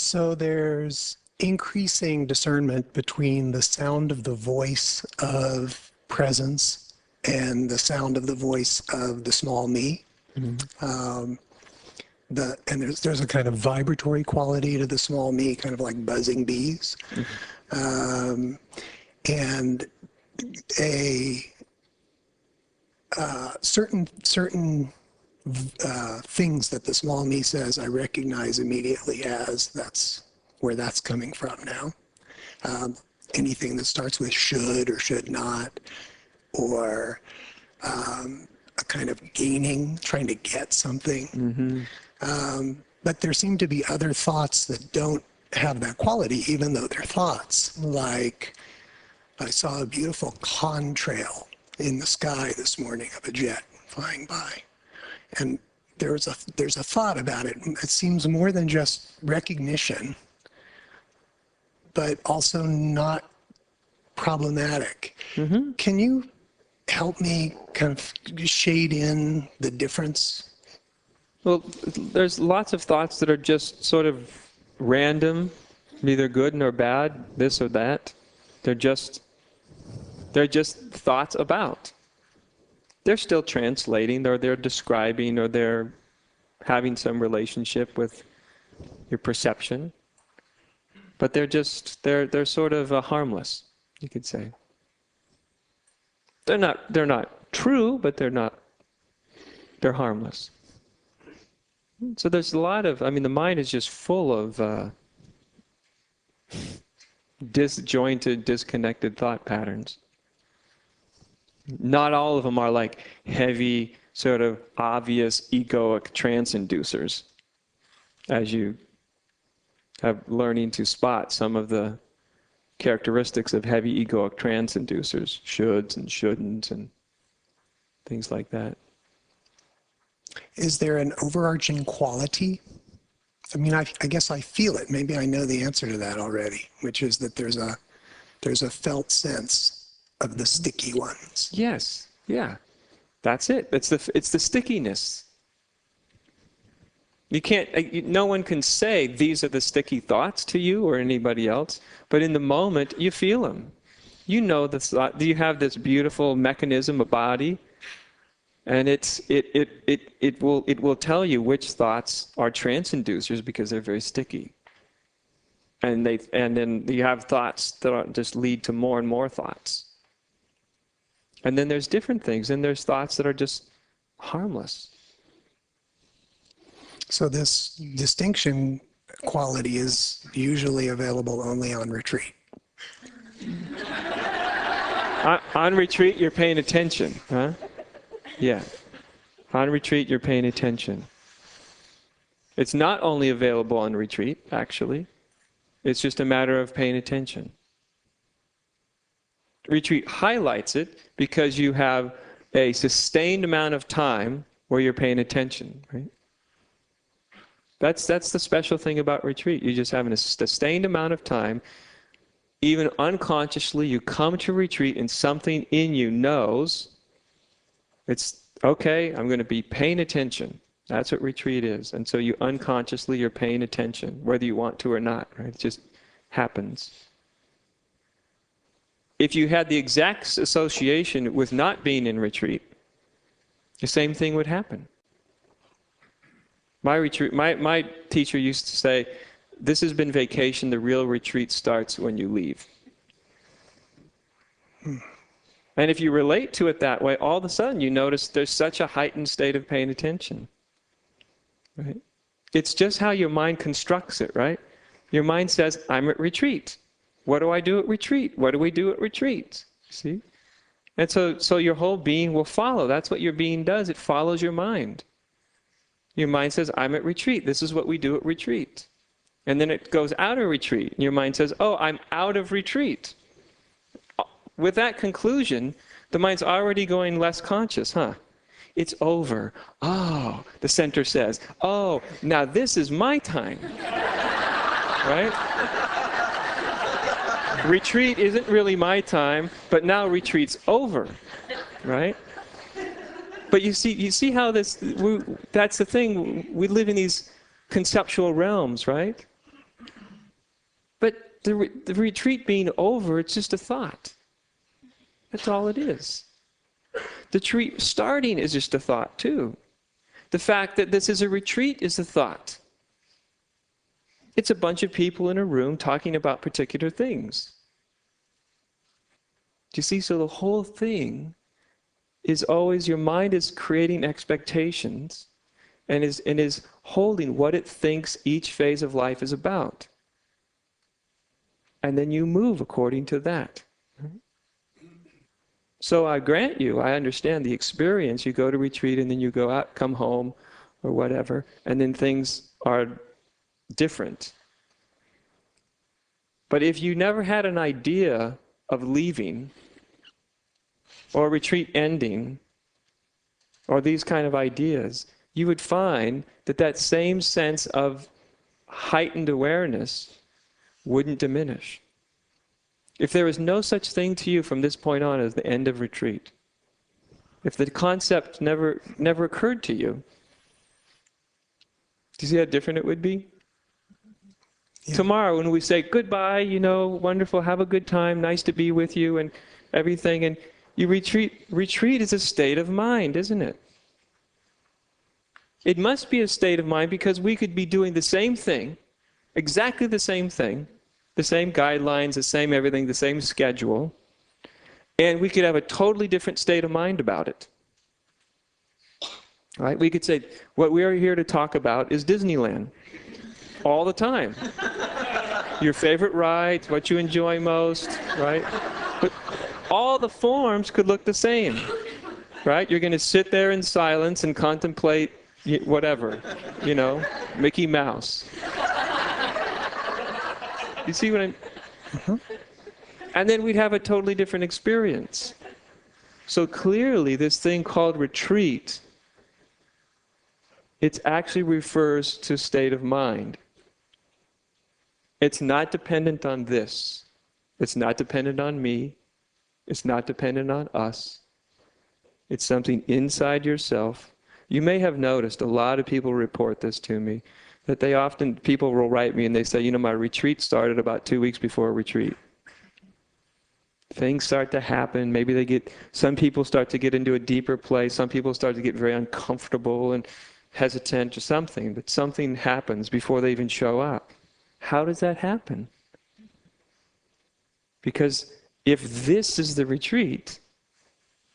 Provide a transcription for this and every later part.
So there's increasing discernment between the sound of the voice of presence and the sound of the voice of the small me. And there's a kind of vibratory quality to the small me, kind of like buzzing bees. And a certain things that the small me says I recognize immediately as that's where that's coming from now. Anything that starts with should or should not, or a kind of gaining, trying to get something. But there seem to be other thoughts that don't have that quality, even though they're thoughts. Like, I saw a beautiful contrail in the sky this morning of a jet flying by. And there's a thought about it. It seems more than just recognition, but also not problematic. Can you help me kind of shade in the difference? Well, there's lots of thoughts that are just sort of random, neither good nor bad, this or that. They're just thoughts about. They're still translating, or they're describing, or they're having some relationship with your perception. But they're sort of harmless, you could say. They're not true, but they're harmless. So there's a lot of, the mind is just full of disjointed, disconnected thought patterns. Not all of them are like heavy, sort of obvious egoic trance inducers, as you have learning to spot some of the characteristics of heavy egoic trance inducers, shoulds and shouldn'ts and things like that. Is there an overarching quality? I guess I feel it. Maybe I know the answer to that already, which is that there's a felt sense of the sticky ones. Yes, yeah, that's it. It's the stickiness. You can't. No one can say these are the sticky thoughts to you or anybody else. But in the moment, you feel them. You know the thought. You have this beautiful mechanism, a body, and it will tell you which thoughts are trance inducers because they're very sticky. And then you have thoughts that just lead to more and more thoughts. And then there's different things, and there's thoughts that are just harmless. So this distinction quality is usually available only on retreat. On retreat, you're paying attention, huh? Yeah. On retreat, you're paying attention. It's not only available on retreat, actually. It's just a matter of paying attention. Retreat highlights it because you have a sustained amount of time where you're paying attention, right? That's the special thing about retreat. You're just having a sustained amount of time. Even unconsciously, you come to retreat and something in you knows it's okay, I'm going to be paying attention. That's what retreat is. And so you unconsciously, you're paying attention, whether you want to or not, right? It just happens. If you had the exact association with not being in retreat, the same thing would happen. My teacher used to say, this has been vacation, the real retreat starts when you leave. And if you relate to it that way, all of a sudden you notice there's such a heightened state of paying attention. Right? It's just how your mind constructs it, right? Your mind says, I'm at retreat. What do I do at retreat? What do we do at retreat? See? And so your whole being will follow. That's what your being does. It follows your mind. Your mind says, I'm at retreat. This is what we do at retreat. And then it goes out of retreat. And your mind says, oh, I'm out of retreat. With that conclusion, the mind's already going less conscious, huh? It's over. Oh, the center says, oh, now this is my time. Right? Retreat isn't really my time, but now retreat's over. Right? But you see how that's the thing, we live in these conceptual realms, right? But the retreat being over, it's just a thought. That's all it is. The retreat starting is just a thought too. The fact that this is a retreat is a thought. It's a bunch of people in a room talking about particular things. Do you see? So the whole thing is always, your mind is creating expectations and is holding what it thinks each phase of life is about. And then you move according to that. So I grant you, I understand the experience. You go to retreat and then you go out, come home, or whatever, and then things are different. But if you never had an idea of leaving, or retreat ending, or these kind of ideas, you would find that that same sense of heightened awareness wouldn't diminish. If there was no such thing to you from this point on as the end of retreat, if the concept never occurred to you, do you see how different it would be? Yeah. Tomorrow when we say goodbye, wonderful, have a good time, nice to be with you and everything, and you retreat is a state of mind, isn't it? It must be a state of mind because we could be doing the same thing, exactly the same thing, the same guidelines, the same everything, the same schedule, and we could have a totally different state of mind about it. Right? We could say, what we are here to talk about is Disneyland. All the time. Your favorite rides, what you enjoy most, right? But all the forms could look the same, right? You're going to sit there in silence and contemplate whatever, Mickey Mouse. You see what I'm... And then we'd have a totally different experience. So clearly this thing called retreat, it actually refers to state of mind. It's not dependent on this. It's not dependent on me. It's not dependent on us. It's something inside yourself. You may have noticed, a lot of people report this to me, that people will write me and they say, my retreat started about 2 weeks before a retreat. Things start to happen. Maybe some people start to get into a deeper place. Some people start to get very uncomfortable and hesitant or something, but something happens before they even show up. How does that happen? Because if this is the retreat,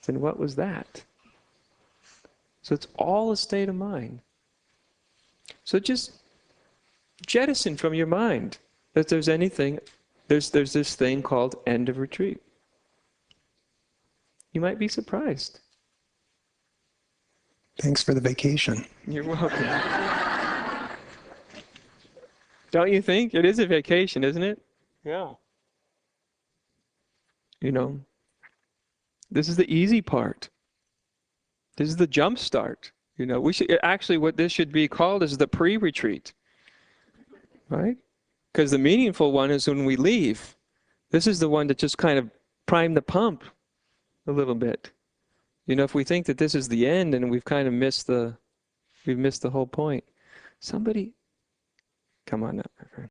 then what was that? So it's all a state of mind. So just jettison from your mind that there's anything, there's this thing called end of retreat. You might be surprised. Thanks for the vacation. You're welcome. Don't you think? It is a vacation, isn't it? Yeah. This is the easy part. This is the jump start. We should actually, what this should be called is the pre-retreat. Right? Because the meaningful one is when we leave. This is the one that just kind of prime the pump a little bit. If we think that this is the end and we've kind of missed the whole point. Somebody, come on up, my friend.